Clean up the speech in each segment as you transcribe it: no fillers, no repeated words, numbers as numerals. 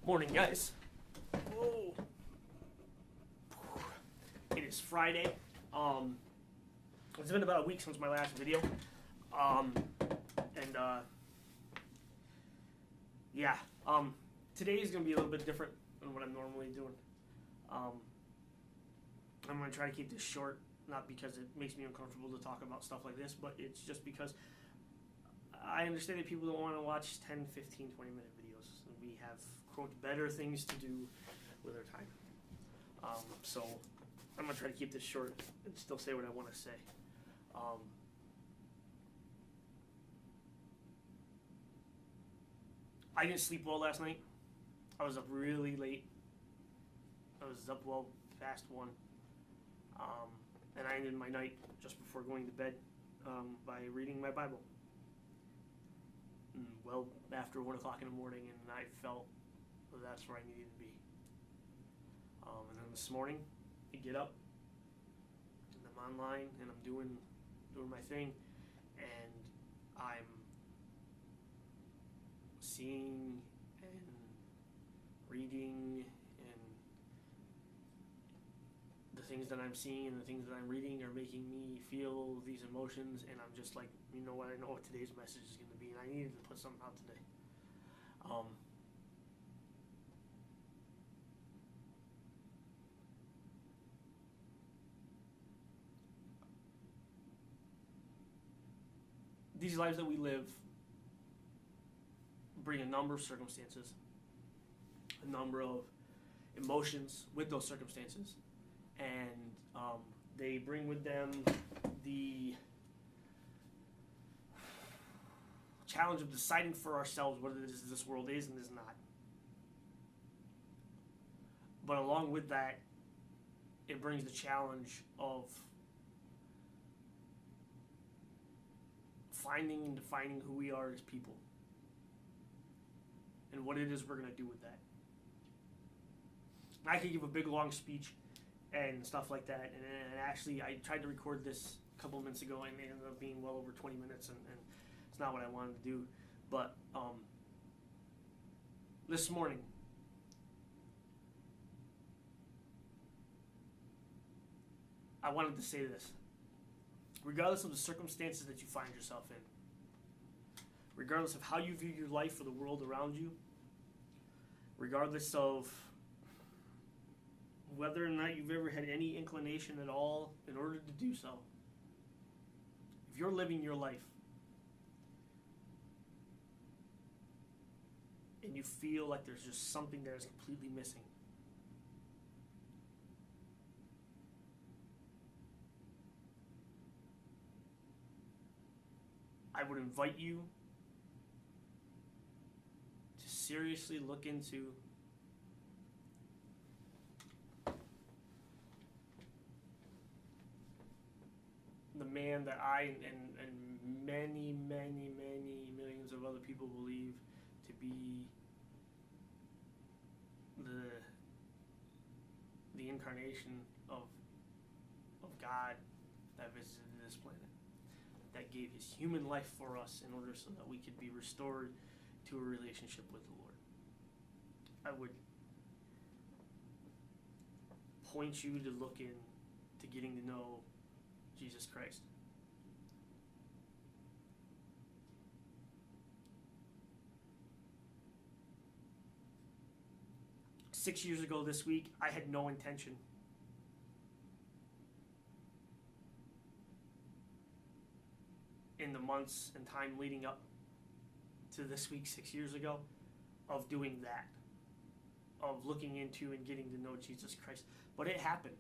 Morning, guys. Oh, it is Friday. It's been about a week since my last video. Yeah. Today is gonna be a little bit different than what I'm normally doing. I'm gonna try to keep this short, not because it makes me uncomfortable to talk about stuff like this, but it's just because I understand that people don't want to watch 10, 15, 20-minute videos. We have, quote, better things to do with our time. So I'm going to try to keep this short and still say what I want to say. I didn't sleep well last night. I was up really late. I was up well past 1. And I ended my night just before going to bed by reading my Bible. Well after 1 o'clock in the morning, and I felt that's where I needed to be. And then this morning, I get up, and I'm online, and I'm doing my thing, and I'm seeing and reading, and the things that I'm seeing and the things that I'm reading are making me feel these emotions, and I'm just like, you know what, I know what today's message is going to be, and I needed to put something out today. These lives that we live bring a number of circumstances, a number of emotions with those circumstances, and they bring with them the challenge of deciding for ourselves what it is this world is and is not. But along with that, it brings the challenge of finding and defining who we are as people and what it is we're going to do with that. I could give a big long speech and stuff like that, and actually I tried to record this a couple minutes ago and it ended up being well over 20 minutes, and it's not what I wanted to do. But this morning, I wanted to say this. Regardless of the circumstances that you find yourself in, regardless of how you view your life or the world around you, regardless of whether or not you've ever had any inclination at all in order to do so, if you're living your life and you feel like there's just something that is completely missing, I would invite you to seriously look into the man that I and many, many, many millions of other people believe to be the incarnation of God that visited this planet, that gave his human life for us in order so that we could be restored to a relationship with the Lord. I would point you to look into getting to know Jesus Christ. Six years ago this week, I had no intention in the months and time leading up to this week 6 years ago of doing that, of looking into and getting to know Jesus Christ. But it happened.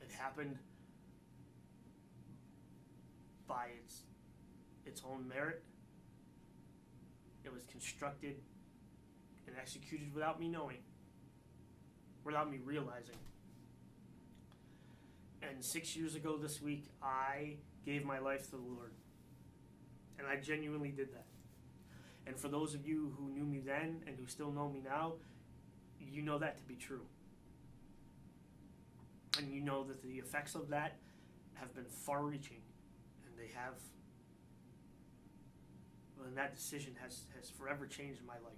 It happened by its own merit. It was constructed and executed without me knowing, without me realizing. And 6 years ago this week, I gave my life to the Lord. And I genuinely did that. And for those of you who knew me then and who still know me now, you know that to be true. And you know that the effects of that have been far-reaching. And they have And that decision has forever changed my life.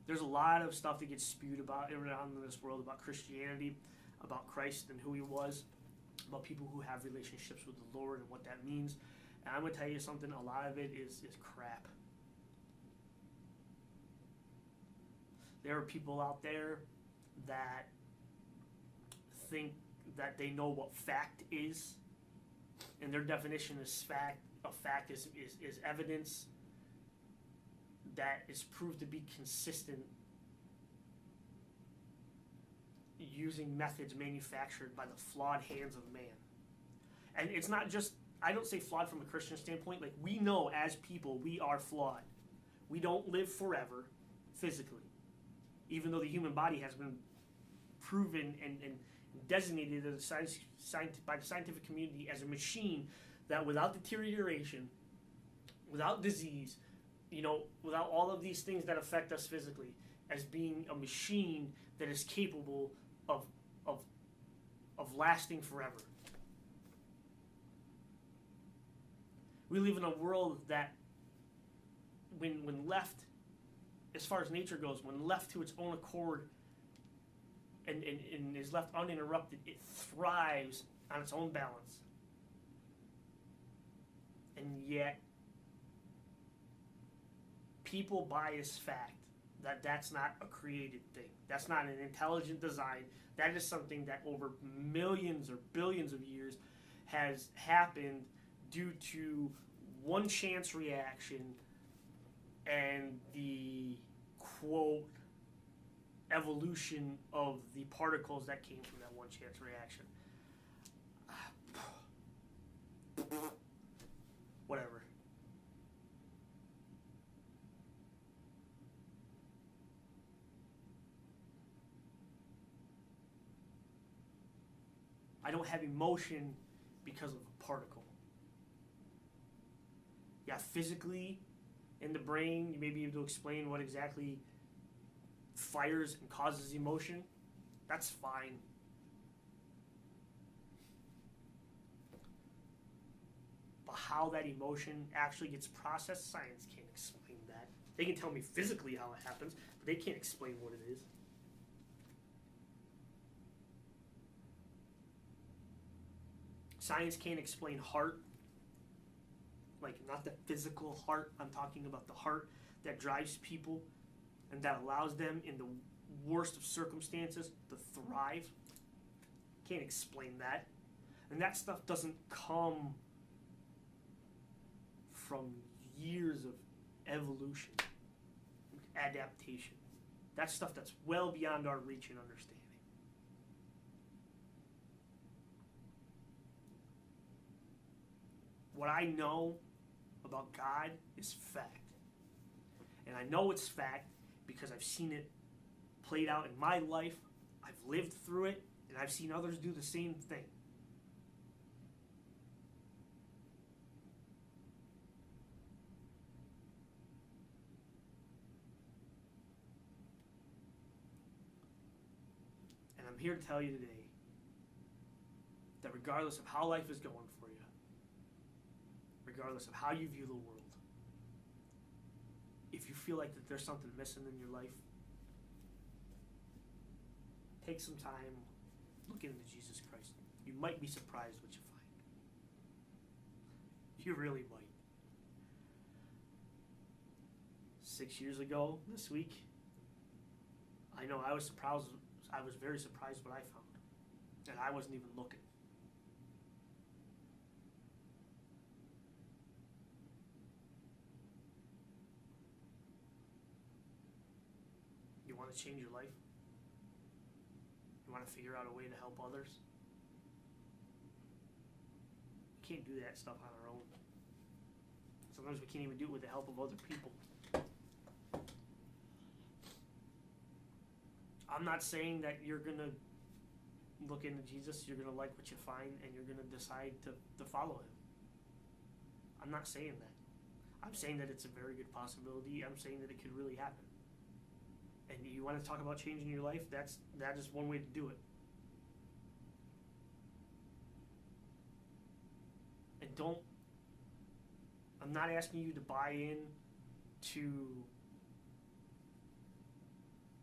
There's a lot of stuff that gets spewed about around in this world about Christianity, about Christ and who he was, about people who have relationships with the Lord and what that means. And I'm going to tell you something, a lot of it is crap. There are people out there that think that they know what fact is, and their definition is fact. A fact is evidence that is proved to be consistent using methods manufactured by the flawed hands of man. And it's not just, I don't say flawed from a Christian standpoint, like we know as people we are flawed. We don't live forever physically, even though the human body has been proven and designated as by the scientific community as a machine that without deterioration, without disease, without all of these things that affect us physically, as being a machine that is capable of lasting forever. We live in a world that when left, as far as nature goes, when left to its own accord and is left uninterrupted, it thrives on its own balance. And yet, people bias fact that that's not a created thing. That's not an intelligent design. That is something that over millions or billions of years has happened due to one chance reaction and the, quote, evolution of the particles that came from that one chance reaction. Whatever. I don't have emotion because of a particle. Yeah, physically, in the brain, you may be able to explain what exactly fires and causes emotion. That's fine. But how that emotion actually gets processed, science can't explain that. They can tell me physically how it happens, but they can't explain what it is. Science can't explain heart, like not the physical heart. I'm talking about the heart that drives people and that allows them in the worst of circumstances to thrive. Can't explain that. And that stuff doesn't come from years of evolution, adaptation. That's stuff that's well beyond our reach and understanding. What I know about God is fact. And I know it's fact because I've seen it played out in my life. I've lived through it, and I've seen others do the same thing. And I'm here to tell you today that regardless of how life is going for you, regardless of how you view the world, if you feel like that there's something missing in your life, take some time, look into Jesus Christ. You might be surprised what you find. You really might. 6 years ago this week, I know I was surprised. I was very surprised what I found, and I wasn't even looking. You want to change your life? You want to figure out a way to help others? We can't do that stuff on our own. Sometimes we can't even do it with the help of other people. I'm not saying that you're going to look into Jesus, you're going to like what you find, and you're going to decide to follow him. I'm not saying that. I'm saying that it's a very good possibility. I'm saying that it could really happen. And you want to talk about changing your life? That is one way to do it. And don't I'm not asking you to buy in to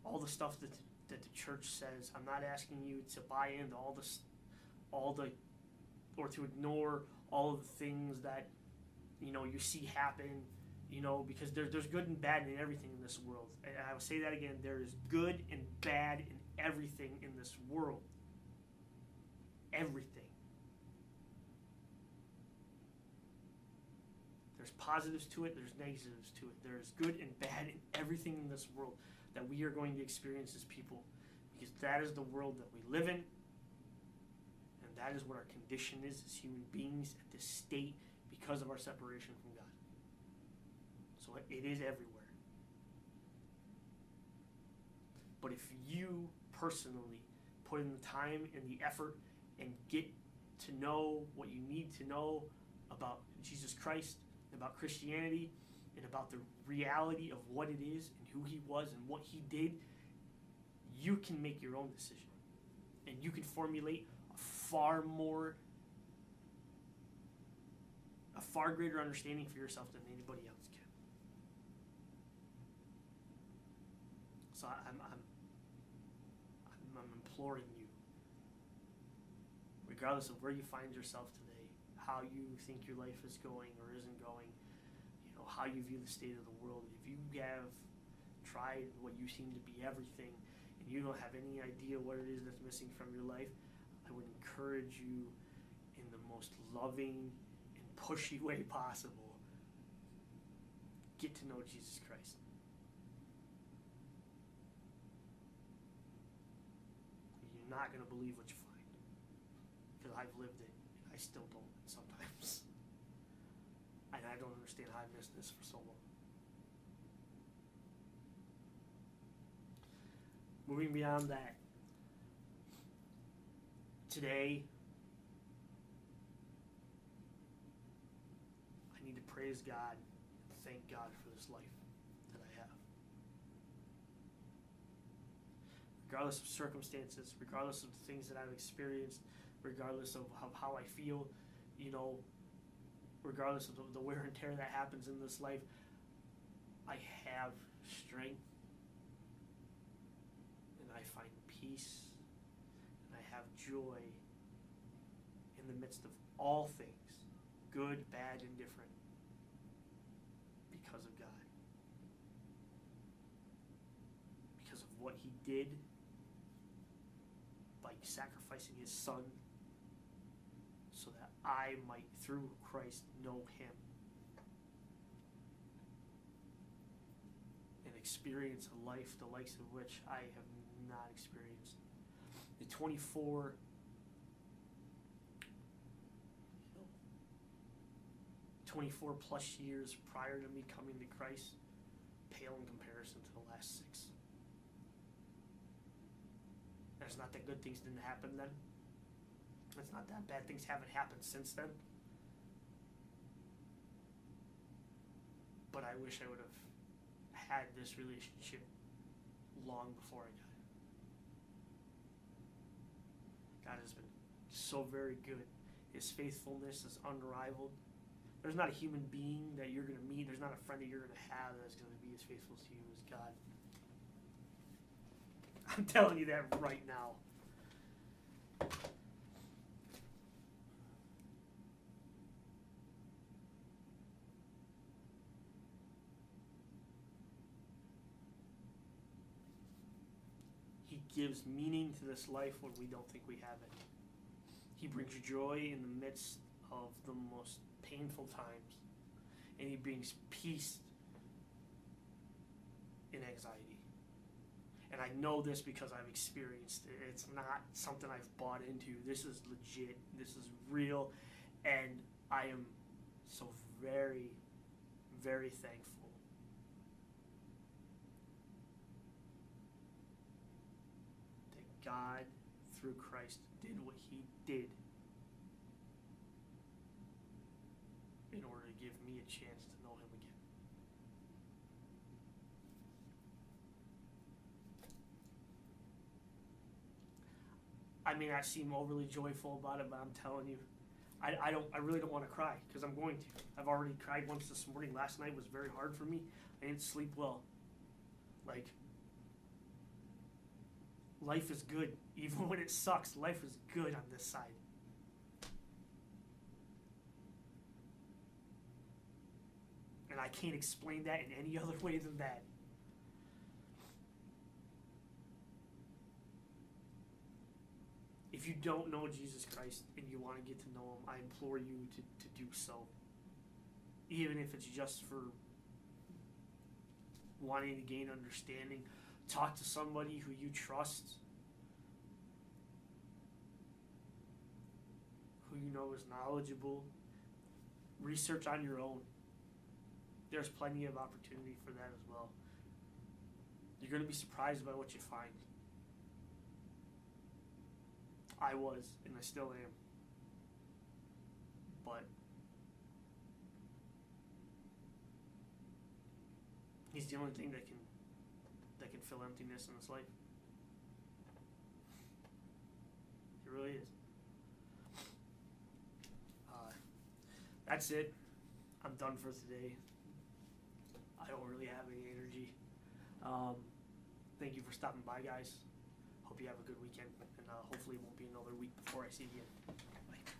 all the stuff that the church says. I'm not asking you to buy into or to ignore all of the things that you see happen. Because there's good and bad in everything in this world. And I will say that again. There is good and bad in everything in this world. Everything. There's positives to it, there's negatives to it. There's good and bad in everything in this world that we are going to experience as people, because that is the world that we live in, and that is what our condition is as human beings at this state because of our separation from God. So it is everywhere. But if you personally put in the time and the effort and get to know what you need to know about Jesus Christ, about Christianity, and about the reality of what it is and who he was and what he did, you can make your own decision. And you can formulate a far greater understanding for yourself than anybody else can. So I'm imploring you, regardless of where you find yourself today, how you think your life is going or isn't going, how you view the state of the world. If you have tried what you seem to be everything and you don't have any idea what it is that's missing from your life, I would encourage you in the most loving and pushy way possible, get to know Jesus Christ. You're not going to believe what you find, because I've lived it and I still don't sometimes. And I don't understand how I missed this for so long. Moving beyond that, today, I need to praise God and thank God for this life that I have. Regardless of circumstances, regardless of the things that I've experienced, regardless of how I feel, regardless of the wear and tear that happens in this life, I have strength, and I find peace, and I have joy in the midst of all things, good, bad, and different, because of God. Because of what he did by sacrificing his son, so that I might, through Christ, know him and experience a life the likes of which I have not experienced. The 24 plus years prior to me coming to Christ pale in comparison to the last 6. That's not that good things didn't happen then. It's not that bad things haven't happened since then. But I wish I would have had this relationship long before I got it. God has been so very good. His faithfulness is unrivaled. There's not a human being that you're going to meet, there's not a friend that you're going to have that's going to be as faithful to you as God. I'm telling you that right now. He gives meaning to this life when we don't think we have it. He brings joy in the midst of the most painful times. And he brings peace in anxiety. And I know this because I've experienced it. It's not something I've bought into. This is legit. This is real. And I am so very, very thankful that God, through Christ, did what he did in order to give me a chance to know him again. I may not seem overly joyful about it, but I'm telling you, I really don't want to cry because I'm going to. I've already cried once this morning. Last night was very hard for me. I didn't sleep well. Like, life is good. Even when it sucks, life is good on this side. And I can't explain that in any other way than that. If you don't know Jesus Christ and you want to get to know him, I implore you to do so. Even if it's just for wanting to gain understanding. Talk to somebody who you trust, who you know is knowledgeable. Research on your own. There's plenty of opportunity for that as well. You're going to be surprised by what you find. I was, and I still am. But he's the only thing that can fill emptiness in his life. He really is. That's it. I'm done for today. I don't really have any energy. Thank you for stopping by, guys. Hope you have a good weekend, and hopefully it won't be another week before I see you again. Bye.